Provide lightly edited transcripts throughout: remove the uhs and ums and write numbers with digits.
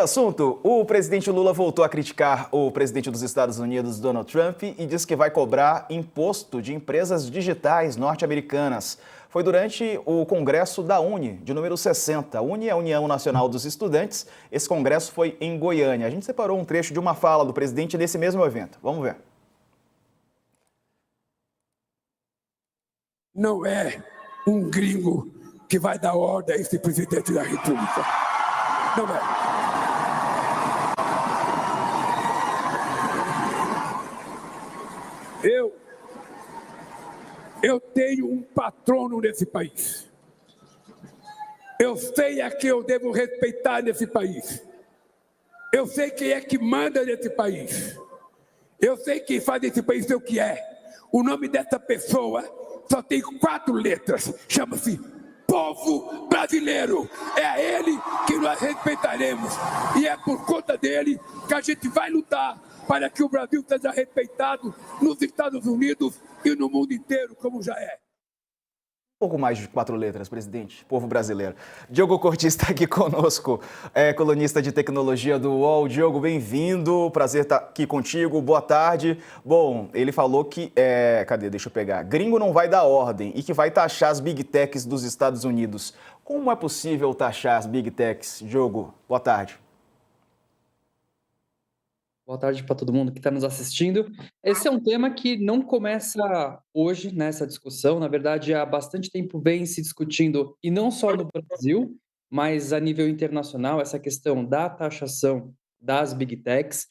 Assunto: o presidente Lula voltou a criticar o presidente dos Estados Unidos, Donald Trump, e diz que vai cobrar imposto de empresas digitais norte-americanas. Foi durante o congresso da UNE, de número 60. A UNE é a União Nacional dos Estudantes. Esse congresso foi em Goiânia. A gente separou um trecho de uma fala do presidente nesse mesmo evento. Vamos ver. Não é um gringo que vai dar ordem a esse presidente da República. Não é. Eu tenho um patrono nesse país. Eu sei a quem eu devo respeitar nesse país. Eu sei quem é que manda nesse país. Eu sei quem faz esse país ser o que é. O nome dessa pessoa só tem 4 letras. Chama-se povo brasileiro. É a ele que nós respeitaremos. E é por conta dele que a gente vai lutar para que o Brasil seja respeitado nos Estados Unidos e no mundo inteiro, como já é. Pouco mais de 4 letras, presidente, povo brasileiro. Diogo Cortis está aqui conosco, colunista de tecnologia do UOL. Diogo, bem-vindo, prazer estar aqui contigo, boa tarde. Bom, ele falou que, deixa eu pegar, gringo não vai dar ordem e que vai taxar as Big Techs dos Estados Unidos. Como é possível taxar as Big Techs? Diogo, boa tarde. Boa tarde para todo mundo que está nos assistindo. Esse é um tema que não começa hoje nessa discussão. Na verdade, há bastante tempo vem se discutindo, e não só no Brasil, mas a nível internacional, essa questão da taxação das Big Techs.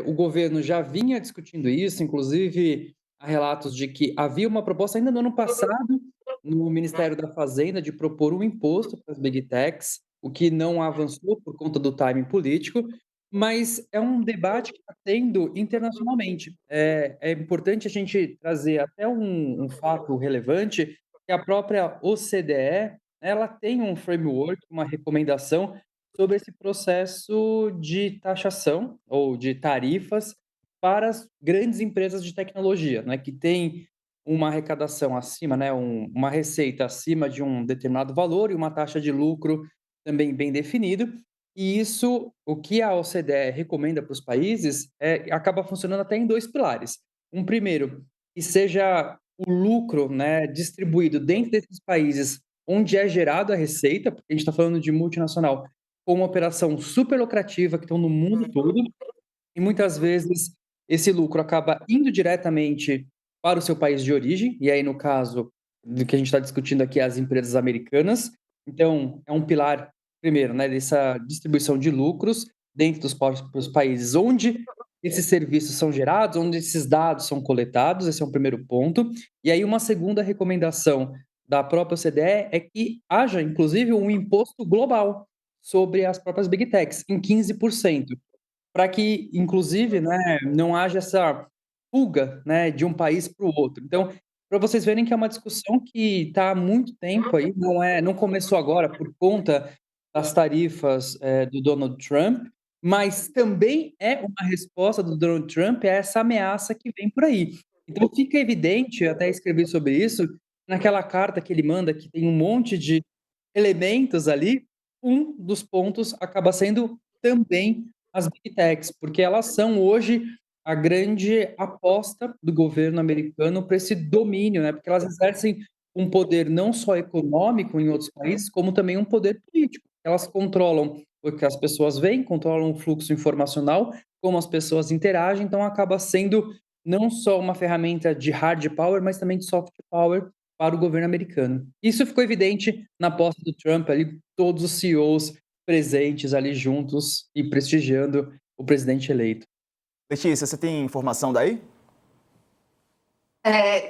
O governo já vinha discutindo isso, inclusive há relatos de que havia uma proposta ainda no ano passado no Ministério da Fazenda de propor um imposto para as Big Techs, o que não avançou por conta do timing político, mas é um debate que está tendo internacionalmente. É importante a gente trazer até um fato relevante, que a própria OCDE, ela tem um framework, uma recomendação sobre esse processo de taxação ou de tarifas para as grandes empresas de tecnologia, né, que tem uma arrecadação acima, né, uma receita acima de um determinado valor e uma taxa de lucro também bem definido. E isso, o que a OCDE recomenda para os países, acaba funcionando até em 2 pilares. Um primeiro, que seja o lucro, né, distribuído dentro desses países onde é gerada a receita, porque a gente está falando de multinacional com uma operação super lucrativa que estão no mundo todo, e muitas vezes esse lucro acaba indo diretamente para o seu país de origem, e aí no caso do que a gente está discutindo aqui, as empresas americanas. Então, é um pilar, primeiro, né, dessa distribuição de lucros dentro dos próprios países onde esses serviços são gerados, onde esses dados são coletados, esse é um primeiro ponto. E aí uma segunda recomendação da própria OCDE é que haja, inclusive, um imposto global sobre as próprias Big Techs, em 15%, para que, inclusive, né, não haja essa fuga, né, de um país para o outro. Então, para vocês verem que é uma discussão que está há muito tempo aí, não começou agora por conta das tarifas, do Donald Trump, mas também é uma resposta do Donald Trump a essa ameaça que vem por aí. Então fica evidente, eu até escrevi sobre isso, naquela carta que ele manda, que tem um monte de elementos ali, um dos pontos acaba sendo também as Big Techs, porque elas são hoje a grande aposta do governo americano para esse domínio, né, porque elas exercem um poder não só econômico em outros países, como também um poder político. Elas controlam o que as pessoas veem, controlam o fluxo informacional, como as pessoas interagem, então acaba sendo não só uma ferramenta de hard power, mas também de soft power para o governo americano. Isso ficou evidente na posse do Trump, ali, todos os CEOs presentes ali juntos e prestigiando o presidente eleito. Letícia, você tem informação daí?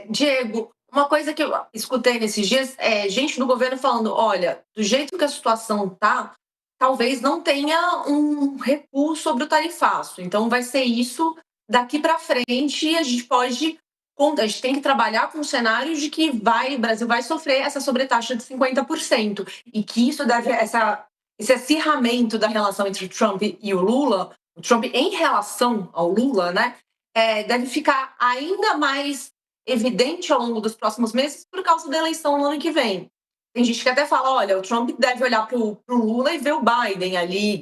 Diego, uma coisa que eu escutei nesses dias é gente do governo falando: olha, do jeito que a situação tá, talvez não tenha um recuo sobre o tarifaço. Então vai ser isso daqui para frente e a gente tem que trabalhar com o cenário de que o Brasil vai sofrer essa sobretaxa de 50% e que isso deve esse acirramento da relação entre o Trump e o Lula, o Trump em relação ao Lula, né, deve ficar ainda mais evidente ao longo dos próximos meses por causa da eleição no ano que vem. tem gente que até fala, olha, o Trump deve olhar para o Lula e ver o Biden ali,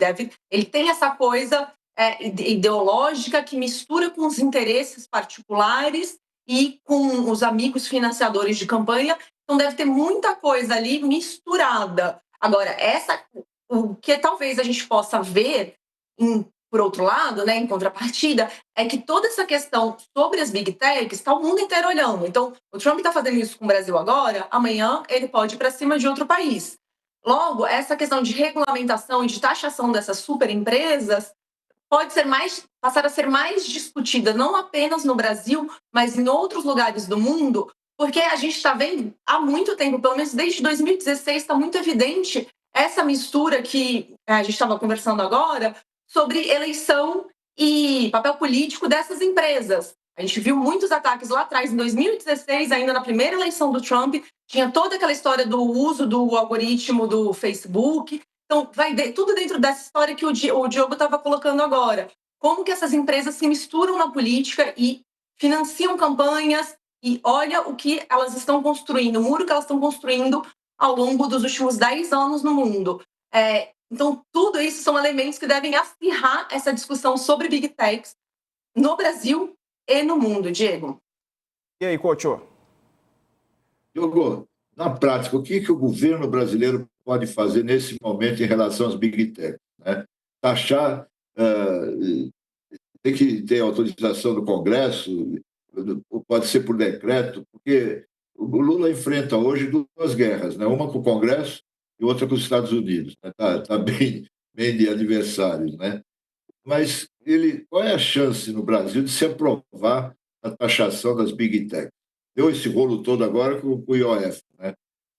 ele tem essa coisa ideológica que mistura com os interesses particulares e com os amigos financiadores de campanha, então deve ter muita coisa ali misturada. Agora, o que talvez a gente possa ver, por outro lado, né, em contrapartida, é que toda essa questão sobre as big techs está o mundo inteiro olhando. Então, o Trump está fazendo isso com o Brasil agora, amanhã ele pode ir para cima de outro país. Logo, essa questão de regulamentação e de taxação dessas super empresas pode passar a ser mais discutida, não apenas no Brasil, mas em outros lugares do mundo, porque a gente está vendo há muito tempo, pelo menos desde 2016, está muito evidente essa mistura que a gente estava conversando agora sobre eleição e papel político dessas empresas. A gente viu muitos ataques lá atrás, em 2016, ainda na primeira eleição do Trump, tinha toda aquela história do uso do algoritmo do Facebook. Então, tudo dentro dessa história que o Diogo estava colocando agora. Como que essas empresas se misturam na política e financiam campanhas e olha o que elas estão construindo, o muro que elas estão construindo ao longo dos últimos 10 anos no mundo. Então, tudo isso são elementos que devem acirrar essa discussão sobre Big Techs no Brasil e no mundo, Diego. E aí, Couto? Diogo, na prática, o que o governo brasileiro pode fazer nesse momento em relação às Big Tech? Né? Taxar, tem que ter autorização do Congresso, pode ser por decreto, porque o Lula enfrenta hoje duas guerras, né? Uma com o Congresso e outra com os Estados Unidos. Está bem de adversários. Né? Mas qual é a chance no Brasil de se aprovar a taxação das Big Tech? Deu esse rolo todo agora com o IOF. Né?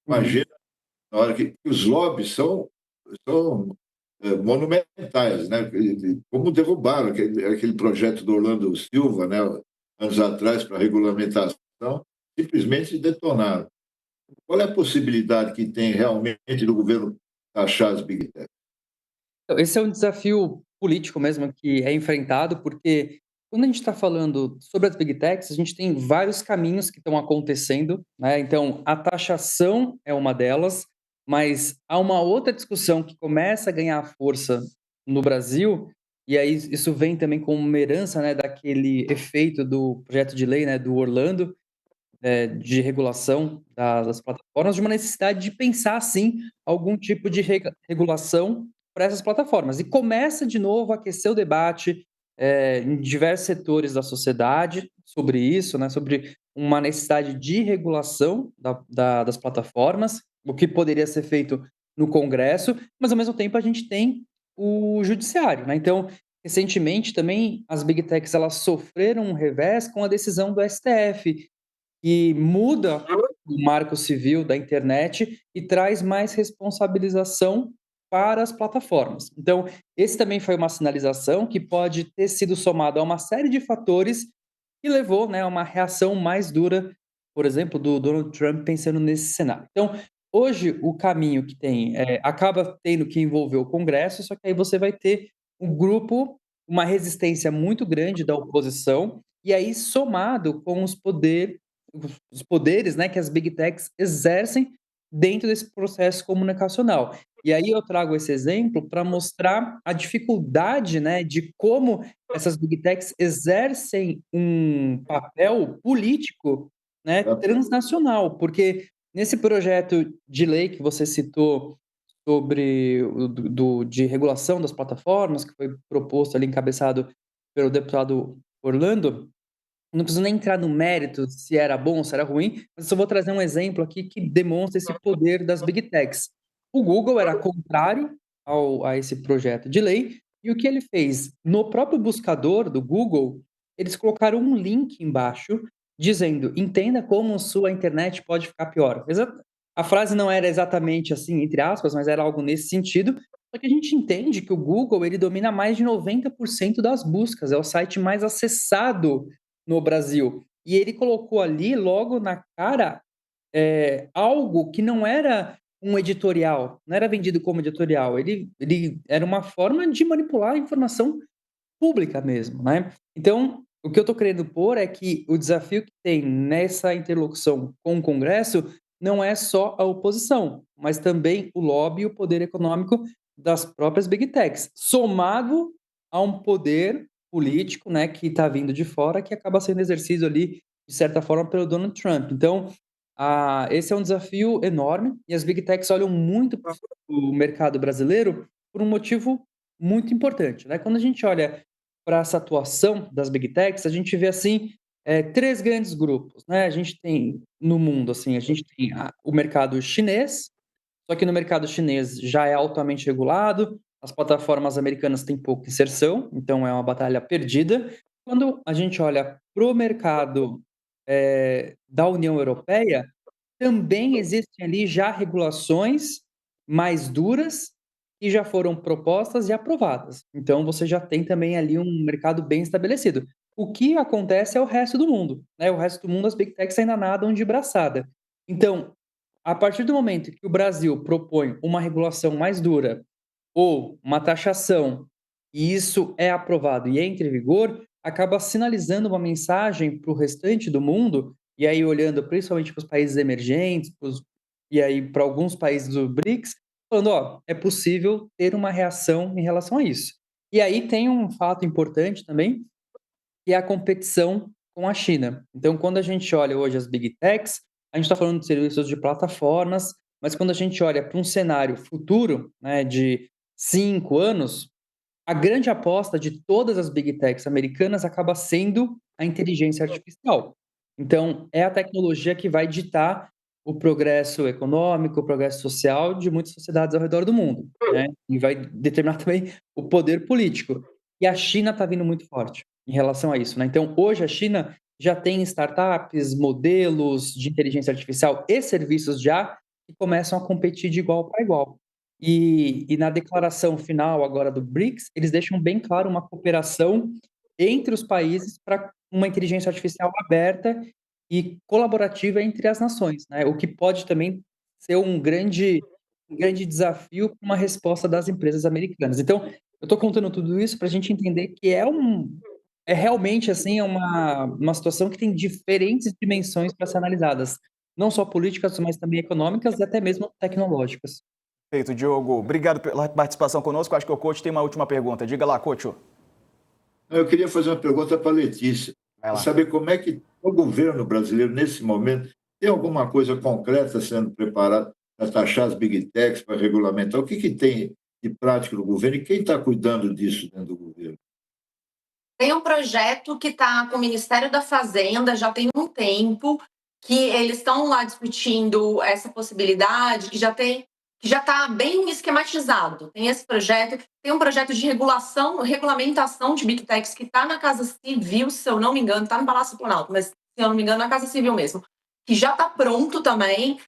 Imagina, na hora que os lobbies são monumentais, né? Como derrubaram aquele projeto do Orlando Silva, né? Anos atrás, para regulamentação, simplesmente detonaram. Qual é a possibilidade que tem realmente do governo taxar as Big Tech? Esse é um desafio político mesmo que é enfrentado, porque quando a gente está falando sobre as Big Techs, a gente tem vários caminhos que estão acontecendo, né? Então, a taxação é uma delas, mas há uma outra discussão que começa a ganhar força no Brasil, e aí isso vem também como uma herança, né, daquele efeito do projeto de lei, né, do Orlando, de regulação das plataformas, de uma necessidade de pensar, sim, algum tipo de regulação para essas plataformas. E começa de novo a aquecer o debate em diversos setores da sociedade sobre isso, né, sobre uma necessidade de regulação das plataformas, o que poderia ser feito no Congresso, mas ao mesmo tempo a gente tem o Judiciário, né? Então, recentemente também as Big Techs elas sofreram um revés com a decisão do STF, que muda o marco civil da internet e traz mais responsabilização para as plataformas. Então, esse também foi uma sinalização que pode ter sido somado a uma série de fatores que levou, né, a uma reação mais dura, por exemplo, do Donald Trump pensando nesse cenário. Então, hoje o caminho que tem acaba tendo que envolver o Congresso, só que aí você vai ter um grupo, uma resistência muito grande da oposição, e aí somado com os poderes, né, que as Big Techs exercem dentro desse processo comunicacional. E aí eu trago esse exemplo para mostrar a dificuldade, né, de como essas Big Techs exercem um papel político, né, transnacional, porque nesse projeto de lei que você citou sobre de regulação das plataformas, que foi proposto ali, encabeçado pelo deputado Orlando, não preciso nem entrar no mérito se era bom ou se era ruim, mas só vou trazer um exemplo aqui que demonstra esse poder das Big Techs. O Google era contrário a esse projeto de lei, e o que ele fez? No próprio buscador do Google, eles colocaram um link embaixo dizendo: entenda como sua internet pode ficar pior. A frase não era exatamente assim, entre aspas, mas era algo nesse sentido. Só que a gente entende que o Google ele domina mais de 90% das buscas, é o site mais acessado no Brasil. E ele colocou ali, logo na cara, algo que não era um editorial, não era vendido como editorial, ele era uma forma de manipular a informação pública mesmo, né. Então, o que eu estou querendo pôr é que o desafio que tem nessa interlocução com o Congresso não é só a oposição, mas também o lobby e o poder econômico das próprias Big Techs, somado a um poder político, né, que está vindo de fora, que acaba sendo exercido ali, de certa forma, pelo Donald Trump. Então, esse é um desafio enorme e as Big Techs olham muito para o mercado brasileiro por um motivo muito importante, né? Quando a gente olha para essa atuação das Big Techs, a gente vê assim três grandes grupos, né? A gente tem no mundo assim, a gente tem o mercado chinês, só que no mercado chinês já é altamente regulado, as plataformas americanas têm pouca inserção, então é uma batalha perdida. Quando a gente olha para o mercado da União Europeia, também existem ali já regulações mais duras que já foram propostas e aprovadas. Então você já tem também ali um mercado bem estabelecido. O que acontece é o resto do mundo, né? O resto do mundo, as Big Techs ainda nadam de braçada. Então, a partir do momento que o Brasil propõe uma regulação mais dura ou uma taxação, e isso é aprovado e entra em vigor, acaba sinalizando uma mensagem para o restante do mundo, e aí olhando principalmente para os países emergentes, e aí para alguns países do BRICS, falando, ó, é possível ter uma reação em relação a isso. E aí tem um fato importante também, que é a competição com a China. Então, quando a gente olha hoje as Big Techs, a gente está falando de serviços de plataformas, mas quando a gente olha para um cenário futuro, né, de 5 anos, a grande aposta de todas as Big Techs americanas acaba sendo a inteligência artificial. Então, é a tecnologia que vai ditar o progresso econômico, o progresso social de muitas sociedades ao redor do mundo, né? E vai determinar também o poder político. E a China está vindo muito forte em relação a isso, né? Então, hoje a China já tem startups, modelos de inteligência artificial e serviços já que começam a competir de igual para igual. E na declaração final agora do BRICS, eles deixam bem claro uma cooperação entre os países para uma inteligência artificial aberta e colaborativa entre as nações, né, o que pode também ser um grande desafio para uma resposta das empresas americanas. Então, eu estou contando tudo isso para a gente entender que é realmente, assim, uma situação que tem diferentes dimensões para ser analisadas, não só políticas, mas também econômicas e até mesmo tecnológicas. Perfeito, Diogo. Obrigado pela participação conosco. Acho que o coach tem uma última pergunta. Diga lá, coach. Eu queria fazer uma pergunta para a Letícia. Vai lá. Saber como é que o governo brasileiro, nesse momento, tem alguma coisa concreta sendo preparada para taxar as Big Techs, para regulamentar? O que tem de prático no governo e quem está cuidando disso dentro do governo? Tem um projeto que está com o Ministério da Fazenda já tem um tempo, que eles estão lá discutindo essa possibilidade, que já está bem esquematizado. Tem esse projeto, tem um projeto de regulamentação de Big Techs que está na Casa Civil, se eu não me engano, está no Palácio do Planalto, mas se eu não me engano, na Casa Civil mesmo, que já está pronto também.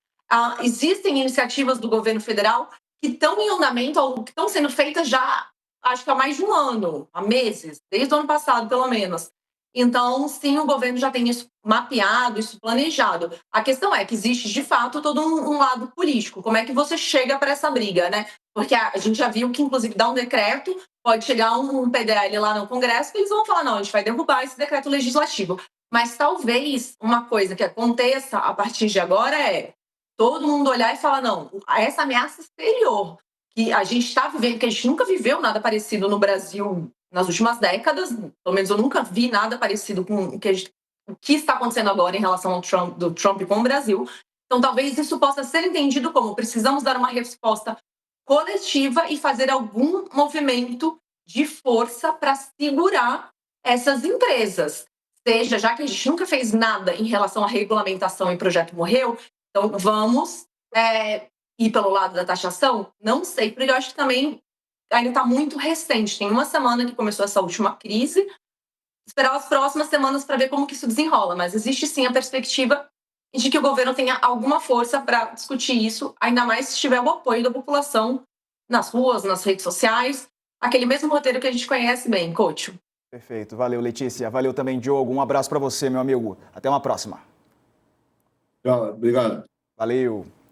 Existem iniciativas do governo federal que estão em andamento, ou que estão sendo feitas já, acho que há mais de um ano, há meses, desde o ano passado, pelo menos. Então, sim, o governo já tem isso mapeado, isso planejado. A questão é que existe, de fato, todo um lado político. Como é que você chega para essa briga, né? Porque a gente já viu que, inclusive, dá um decreto, pode chegar um PDL lá no Congresso, que eles vão falar, não, a gente vai derrubar esse decreto legislativo. Mas talvez uma coisa que aconteça a partir de agora é todo mundo olhar e falar, não, essa ameaça exterior que a gente está vivendo, que a gente nunca viveu nada parecido no Brasil nas últimas décadas, pelo menos eu nunca vi nada parecido com o que está acontecendo agora em relação ao do Trump com o Brasil. Então, talvez isso possa ser entendido como precisamos dar uma resposta coletiva e fazer algum movimento de força para segurar essas empresas. Seja, já que a gente nunca fez nada em relação à regulamentação e o projeto morreu, então vamos ir pelo lado da taxação? Não sei, porque eu acho que também ainda está muito recente. Tem uma semana que começou essa última crise. Esperar as próximas semanas para ver como que isso desenrola. Mas existe sim a perspectiva de que o governo tenha alguma força para discutir isso, ainda mais se tiver o apoio da população nas ruas, nas redes sociais. Aquele mesmo roteiro que a gente conhece bem, coach. Perfeito. Valeu, Letícia. Valeu também, Diogo. Um abraço para você, meu amigo. Até uma próxima. Tchau, obrigado. Valeu.